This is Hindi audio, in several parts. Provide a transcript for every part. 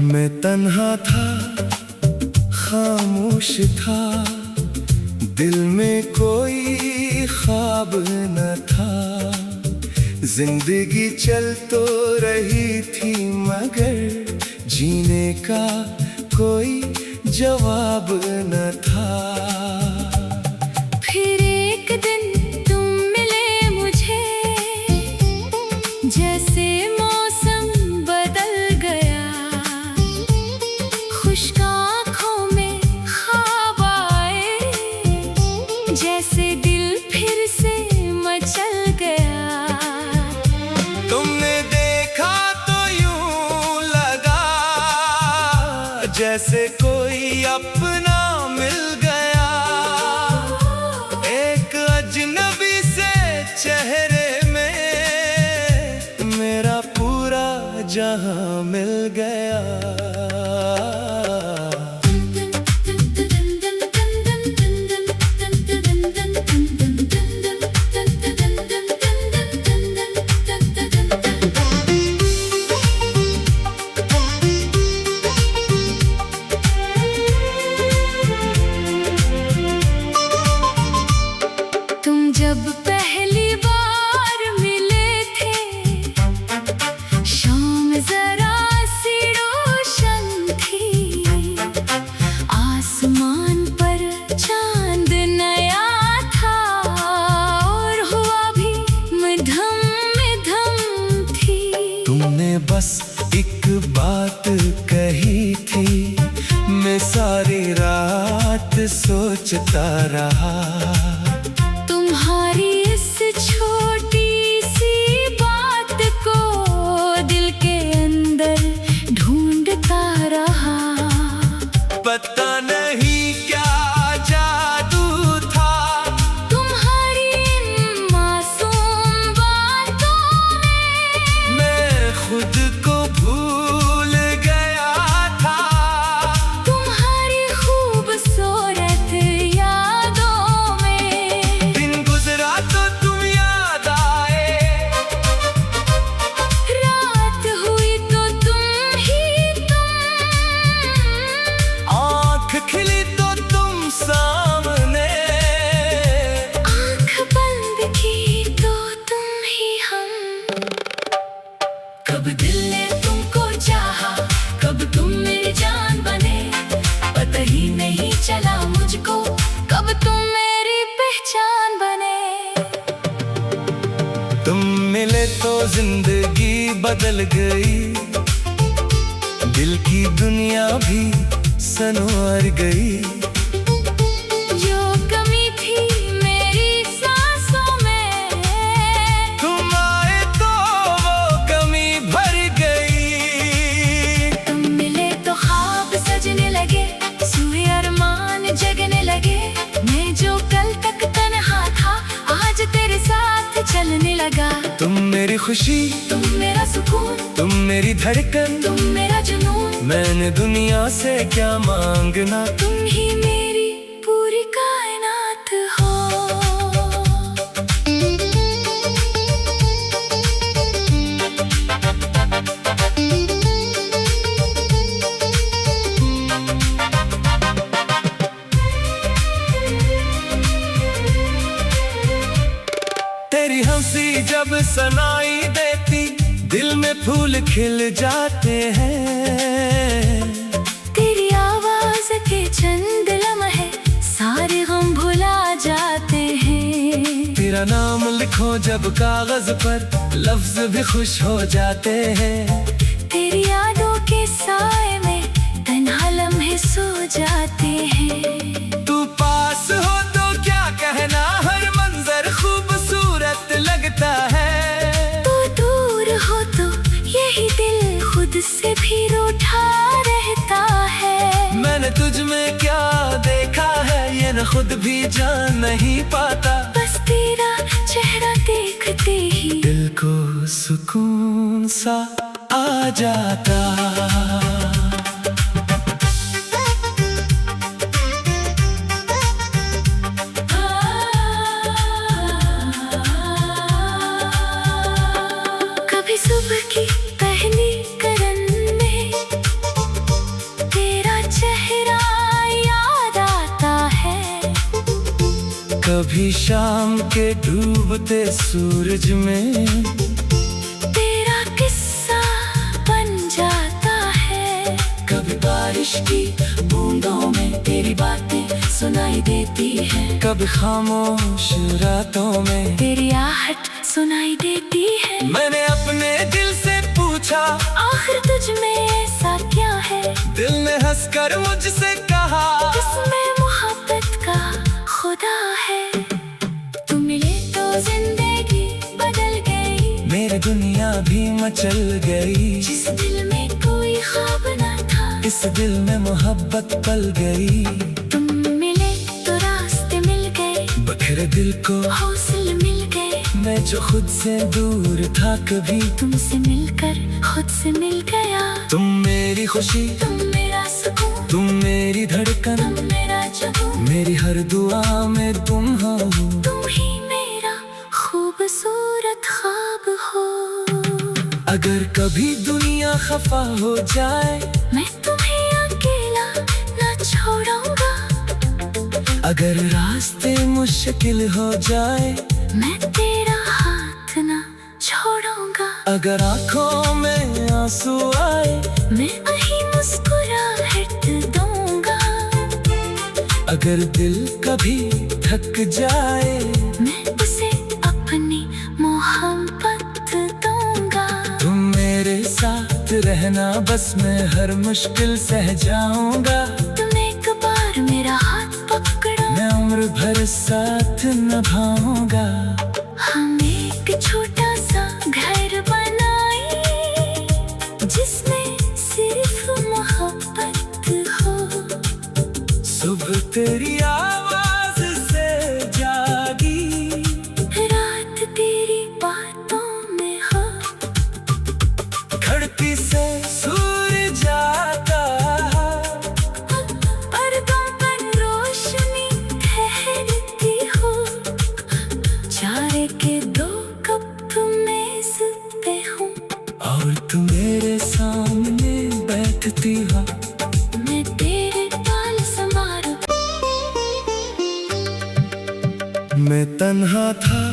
मैं तन्हा था, खामोश था, दिल में कोई ख्वाब न था। जिंदगी चल तो रही थी मगर जीने का कोई जवाब न था। फिर एक दिन तुम मिले मुझे, जैसे मौसम बदल गया। खुश्क आँखों में ख्वाब आए, जैसे दिल फिर से मचल गया। तुमने देखा तो यूं लगा जैसे कोई अपना मिल गया। एक अजनबी से चेहरे में मेरा पूरा जहां मिल गया। जब पहली बार मिले थे, शाम जरा सी रोशन थी। आसमान पर चांद नया था और हवा भी मध्यम मध्यम थी। तुमने बस एक बात कही थी, मैं सारी रात सोचता रहा। तुम्हारी इस छोटी सी बात को दिल के अंदर ढूंढता रहा। पता नहीं क्या जादू था तुम्हारी इन मासूम बातों में, मैं खुद को भूल गया था। तुम्हारी खूबसूरत यादों में। दिन गुजरा तो तुम याद आए, रात हुई तो तुम ही तुम। आँख खिली तो तुम सामने, आँख बंद की तो तुम ही हम। कब दिल ने तुमको चाहा, कब तुम मेरी जान बने। पता ही नहीं चला मुझको, कब तुम मेरी पहचान बने। तुम मिले तो जिंदगी बदल गई। दिल की दुनिया भी संवर गई। जो कमी थी मेरी सांसों में, तुम आए तो वो कमी भर गई। तुम मिले तो ख्वाब सजने लगे, सूए अरमान जगने लगे। मैं जो कल तक तन्हा था, आज तेरे साथ चलने लगा। तुम मेरी खुशी, तुम मेरा सुकून, तुम मेरी धड़कन, तुम मेरा जुनून। मैंने दुनिया से क्या मांगना। तुम ही मेरी पूरी कायनात हो। तेरी हंसी जब सुनाई देती, दिल में फूल खिल जाते हैं। तेरी आवाज के चंद लम्हे सारे गम भुला जाते हैं। तेरा नाम लिखो जब कागज पर, लफ्ज भी खुश हो जाते हैं। तेरी यादों के साए में तन्हा लम्हे सो जाते हैं। तू पास हो तो क्या कहना, हर मंजर खूबसूरत लगता है। तू दूर हो तो यही दिल खुद से भी रूठा रहता है। मैंने तुझ में क्या देखा है, ये न खुद भी जान नहीं पाता। बस तेरा चेहरा देखते ही दिल को सुकून सा आ जाता। सुबह की पहली करन में के डूबते सूरज में तेरा किस्सा बन जाता है। कभी बारिश की बूंदों में तेरी बातें सुनाई देती है, कभी खामोश रातों में तेरी आहट सुनाई देती है। मैंने अपने दिल से पूछा आखिर तुझ में ऐसा क्या है, दिल ने हंसकर मुझसे कहा इसमें मोहब्बत का खुदा है। तू मिले तो जिंदगी बदल गई, मेरी दुनिया भी मचल गई। जिस दिल में कोई ख्वाब न था, इस दिल में मोहब्बत पल गई। तुम मिले तो रास्ते मिल गए, बखरे दिल को हौसले मिल गए। मैं जो खुद से दूर था कभी, तुमसे मिलकर खुद से मिल गया। तुम मेरी खुशी, तुम मेरा सुकून, तुम मेरी धड़कन, तुम मेरा जुनून, मेरी हर दुआ में तुम हो। तुम ही मेरा खूबसूरत ख्वाब हो। अगर कभी दुनिया खफा हो जाए, मैं तुम्हें अकेला न छोड़ूंगा। अगर रास्ते मुश्किल हो जाए, मैं तेरा हाथ न छोड़ूंगा। अगर आंखों में आंसू आए, मैं वही मुस्कुराहट दूंगा। अगर दिल कभी थक जाए, मैं उसे अपनी मोहब्बत दूंगा। तुम मेरे साथ रहना बस, मैं हर मुश्किल सह जाऊंगा। तुम एक बार मेरा हाथ पकड़ो, मैं उम्र भर साथ निभाऊंगा। हम एक छोटा सा घर बनाए, जिसमें सिर्फ मोहब्बत हो। सुबह तेरी आवाज से जागी, रात तेरी बातों में हो। खिड़की से सूरज आता, पर्दों पर रोशनी ठहरती हो। चाय के 2 कप मेज पे हूँ, और तू मेरे सामने बैठती हो। मैं तेरे बाल संवारूं। मैं तन्हा था,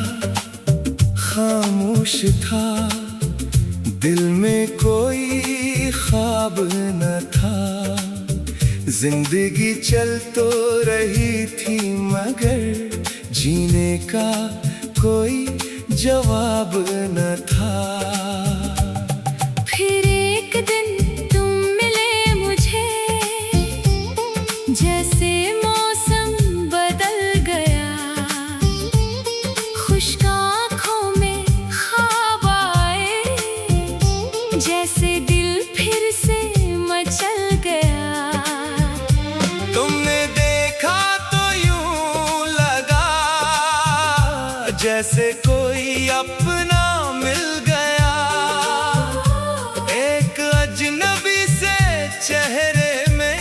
खामोश था, दिल में कोई ख्वाब न था। जिंदगी चल तो रही थी, मगर जीने का कोई जवाब न था। फिर एक दिन तुम मिले मुझे, जैसे मौसम बदल गया। खुश्क आँखों में ख्वाब आए, जैसे दिल फिर से मचल गया। तुमने देखा तो यूं लगा, जैसे कोई अपना मिल गया। एक अजनबी से चेहरे में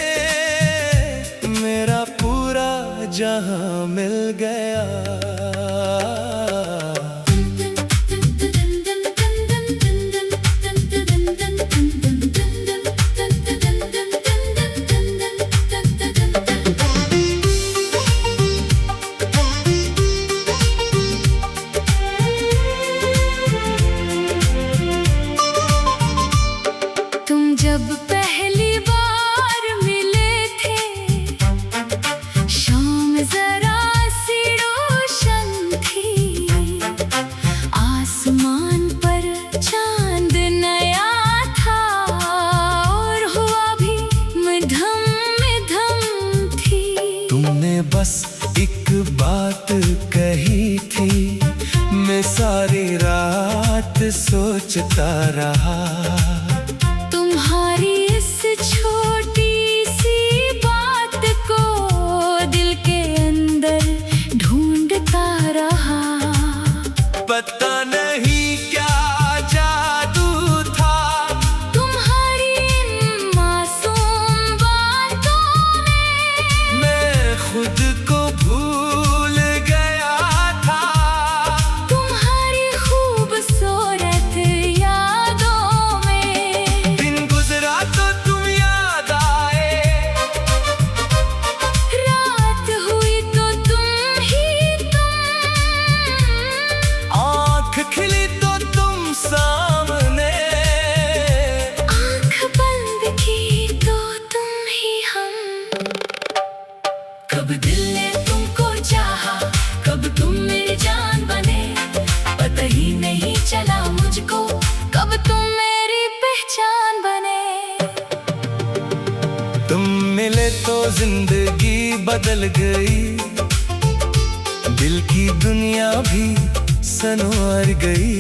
मेरा पूरा जहां मिल गया। तुम जब पहली बार मिले थे, शाम जरा सी रोशन थी। आसमान पर चांद नया था, और हुआ भी मध्यम मध्यम थी। तुमने बस एक बात कही थी, मैं सारी रात सोचता रहा। तुम्हारी इस छोटी सी बात को दिल के अंदर ढूंढता रहा। पता नहीं क्या जादू था, तुम्हारी इन मासूम बातों में मैं खुद को भूल गया था। तुम्हारी खूबसूरत यादों में दिन गुजरा तो तुम याद पहचान बने। तुम मिले तो जिंदगी बदल गई, दिल की दुनिया भी संवर गई।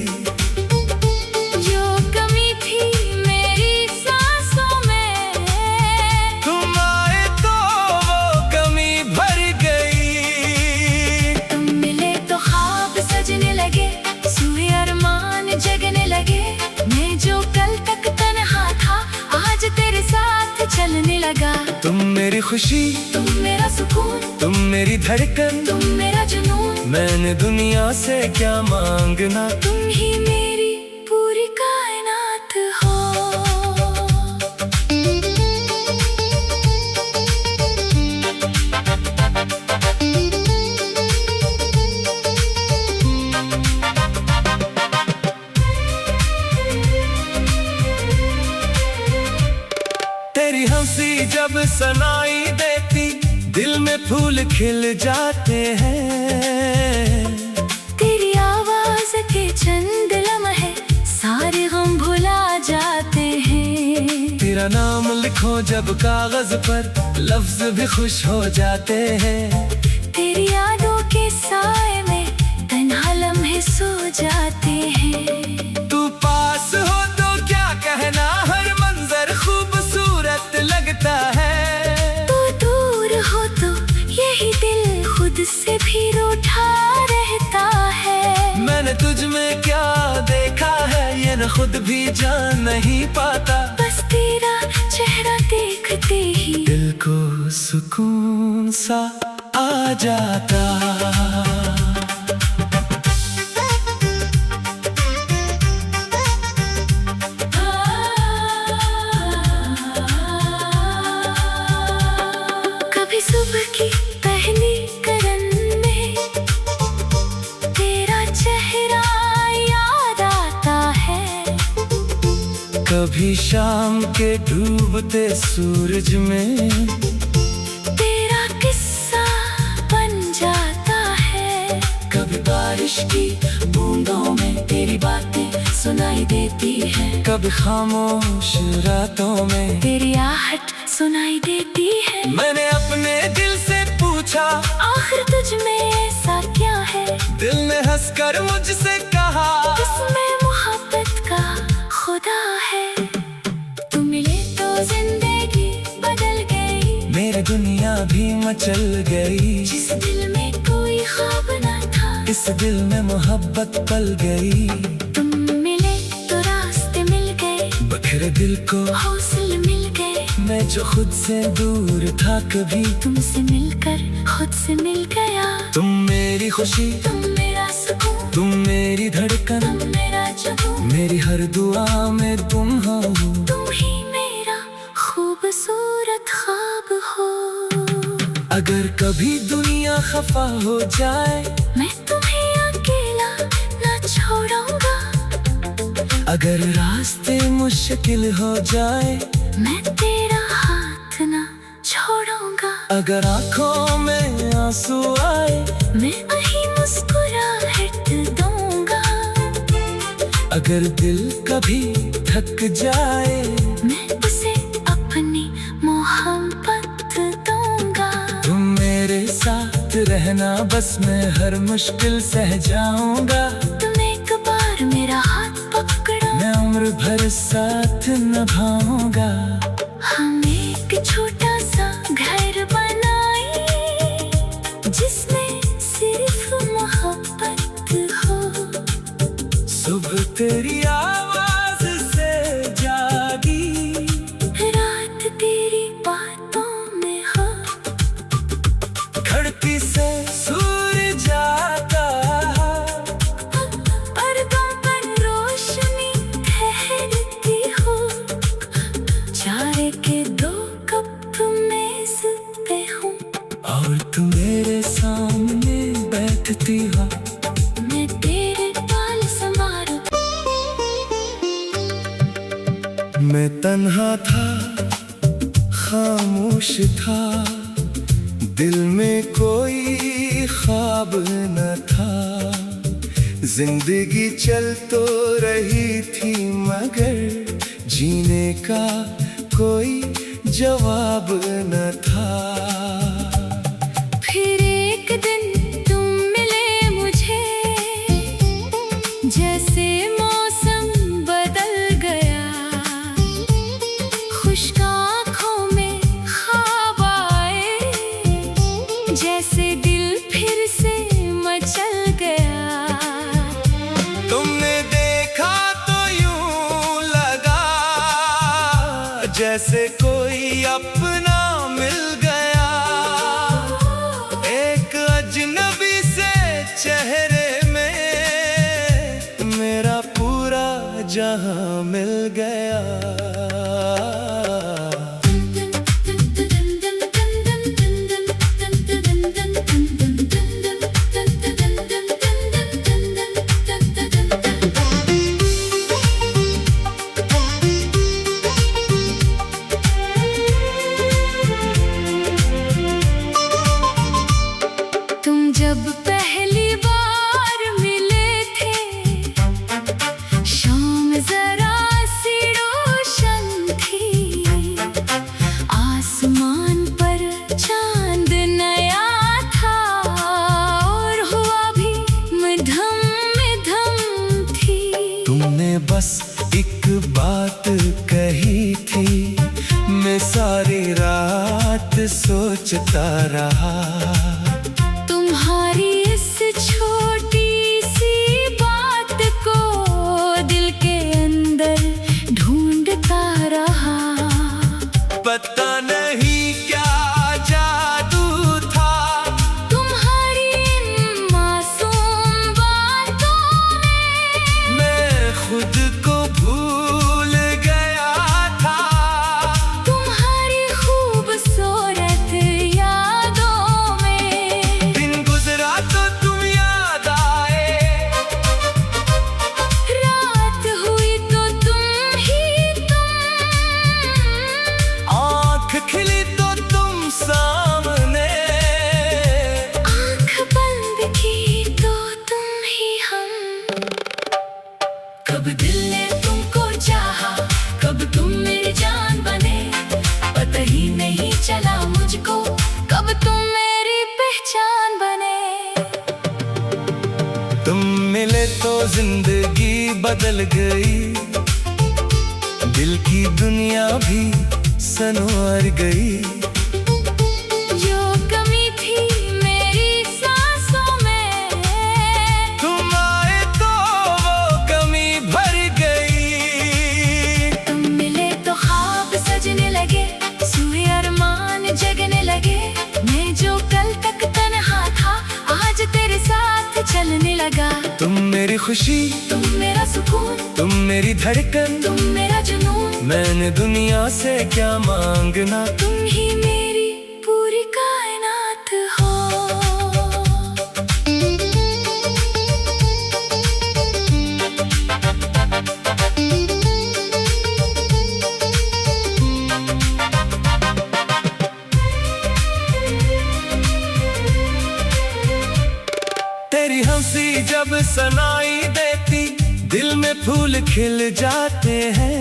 जो कमी थी मेरी सांसों में, तुम आए तो वो कमी भर गई। तुम मिले तो ख्वाब सजने लगे, सूए अरमान जगने लगे। मैं जो कल तक तन्हा था, आज तेरे साथ चलने लगा। तुम मेरी खुशी, तुम मेरा सुकून, तुम मेरी धड़कन, तुम मेरा जुनून। मैंने दुनिया से क्या मांगना, तुम ही मेरी पूरी कायनात हो। तेरी हंसी जब सुनाई देती, दिल में फूल खिल जाते हैं। तेरी आवाज के चंद लम्हे सारे गम भुला जाते हैं। तेरा नाम लिखो जब कागज पर, लफ्ज भी खुश हो जाते हैं। तेरी यादों के साए में तन्हा लम्हे सो जाते हैं। तू पास हो तो क्या कहना, हर मंजर खूबसूरत लगता है। तू दूर हो तो यही दिल खुद से भी रूठा रहता है। मैंने तुझ में क्या देखा है, ये न खुद भी जान नहीं पाता। बस तेरा चेहरा देखते ही दिल को सुकून सा आ जाता। कभी सुबह की पहली करन में तेरा चेहरा याद आता है। कभी शाम के डूबते सूरज में तेरा किस्सा बन जाता है। कभी बारिश की बूंदों में तेरी बातें सुनाई देती हैं। कभी खामोश रातों में तेरी आहट सुनाई देती है। मैंने अपने दिल से पूछा, आखिर तुझ में ऐसा क्या है। दिल ने हंसकर मुझसे कहा, इसमें मोहब्बत का खुदा है। तुम मिले तो जिंदगी बदल गई, मेरी दुनिया भी मचल गई। जिस दिल में कोई ख्वाब न था, इस दिल में मोहब्बत पल गई। तुम मिले तो रास्ते मिल गए, बखरे दिल को हौसले मिल गए। मैं जो खुद से दूर था कभी, तुमसे मिलकर खुद से मिल गया। तुम मेरी खुशी, तुम मेरा सुकून, तुम मेरी धड़कन, तुम मेरा जुनून। मेरी हर दुआ में तुम हो। तुम ही मेरा खूबसूरत ख्वाब हो। अगर कभी दुनिया खफा हो जाए, मैं तुम्हें अकेला न छोड़ूंगा। अगर रास्ते मुश्किल हो जाए, मैं तेरा हाथ न छोड़ूंगा। अगर आंखों में आंसू आए, मैं वही मुस्कुराहट दूंगा। अगर दिल कभी थक जाए, मैं उसे अपनी मोहब्बत दूंगा। तुम मेरे साथ रहना, बस मैं हर मुश्किल सह जाऊंगा। तुम एक बार मेरा हाथ पकड़ो, मैं उम्र भर साथ निभाऊंगा। हम एक छोटा सा घर बनाए, जिसमें सिर्फ मोहब्बत हो। सुबह तेरी आवाज से जागी, रात तेरी बातों में हो। खिड़की से सूरज आता, पर्दों पर रोशनी ठहरती हो। चाय के 2 कप मेज पे हूँ, और तू मेरे सामने बैठती हो। मैं तेरे बाल संवारूं। मैं तन्हा था, खामोश था, दिल में कोई ख्वाब न था। जिंदगी चल तो रही थी, मगर जीने का कोई जवाब न था। फिर एक दिन तुम मिले मुझे, जैसे मौसम बदल गया। खुश्क आँखों में ख्वाब आए, जैसे दिल फिर से मचल गया। तुमने देखा तो यूं लगा जैसे कोई अपना मिल गया। एक अजनबी से चेहरे में मेरा पूरा जहां मिल गया। जब पहली बार मिले थे, शाम जरा सी रोशन थी। आसमान पर चांद नया था और हवा भी मध्यम मध्यम थी। तुमने बस एक बात कही थी, मैं सारी रात सोचता रहा। तुम्हारी इस छोटी सी बात को दिल के अंदर ढूंढता रहा। पता नहीं क्या जादू था तुम्हारी इन मासूम बातों में, मैं खुद को भूल गया था। तुम्हारी खूबसूरत यादों में। दिन गुजरा तो तुम याद आए, रात हुई तो तुम ही तुम, आँख खिली तो तुम सामने। आँख बंद की तो तुम ही हम। कब दिल ने तुमको चाहा, कब तुम मेरी जान बने। पता ही नहीं चला मुझको, कब तुम मेरी पहचान बने। तुम मिले तो जिंदगी बदल गई, दिल की दुनिया भी संवर गई। जो कमी थी मेरी सांसों में, तुम आए तो वो कमी भर गई। तुम मिले तो ख्वाब सजने लगे, सूए अरमान जगने लगे। मैं जो कल तक तन्हा था, आज तेरे साथ चलने लगा। तुम मेरी खुशी, तुम मेरा सुकून, तुम मेरी धड़कन, तुम मेरा जुनून। मैंने दुनिया से क्या मांगना। तुम ही मेरी पूरी कायनात हो। तेरी हंसी जब सुनाई देती, दिल में फूल खिल जाते हैं।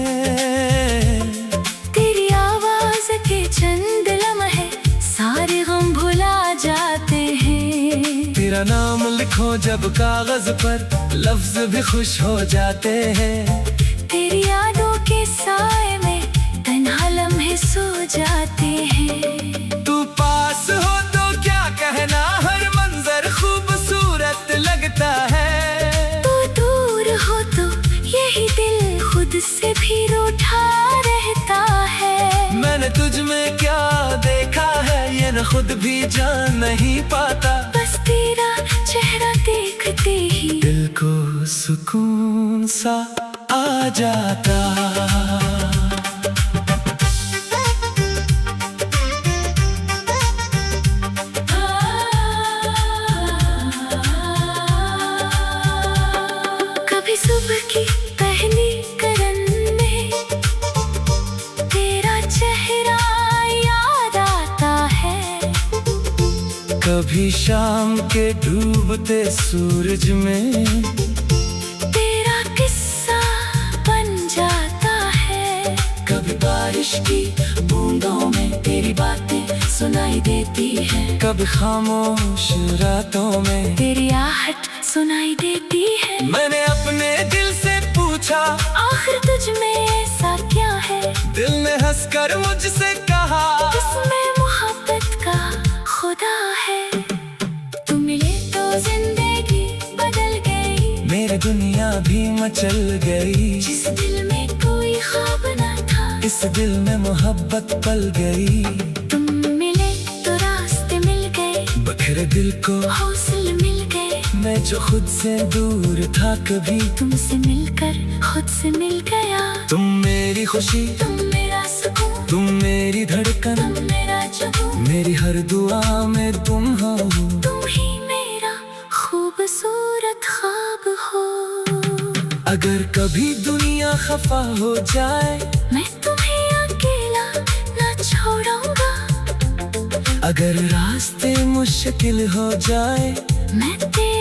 तेरी आवाज के चंद लम्हे सारे गम भुला जाते हैं। तेरा नाम लिखो जब कागज पर, लफ्ज भी खुश हो जाते हैं। तेरी यादों के साए में तन्हा लम्हे सो जाते हैं। तू पास हो तो क्या कहना, हर मंजर खूबसूरत लगता है। तू दूर हो तो यही दिल खुद से भी रूठा रहता है। मैंने तुझ में क्या देखा है, ये न खुद भी जान नहीं पाता। बस तेरा चेहरा देखते ही दिल को सुकून सा आ जाता। कभी सुबह की पहली करन में तेरा चेहरा याद आता है। कभी शाम के डूबते सूरज में तेरा किस्सा बन जाता है। बारिश की बूंदों में तेरी बातें सुनाई देती है। कभी खामोश रातों में तेरी आहट सुनाई देती है। मैंने अपने दिल से पूछा, आखिर तुझ में ऐसा क्या है? दिल ने हंसकर मुझसे कहा, इसमें मोहब्बत का खुदा है। तुम मिले तो जिंदगी बदल गई, मेरी दुनिया भी मचल गई। जिस दिल में कोई ख्वाब न था, इस दिल में मोहब्बत पल गई। तुम मिले तो रास्ते मिल गए, बखरे दिल को हौसले मिल गए। मैं जो खुद से दूर था कभी, तुमसे मिलकर खुद से मिल गया। तुम मेरी खुशी, तुम मेरा सुकून, तुम मेरी धड़कन, तुम मेरा जुनून। मेरी हर दुआ में तुम हो। तुम ही मेरा खूबसूरत ख्वाब हो। अगर कभी दुनिया खफा हो जाए, मैं तुम्हें अकेला न छोड़ूंगा। अगर रास्ते मुश्किल हो जाए, मैं तेरे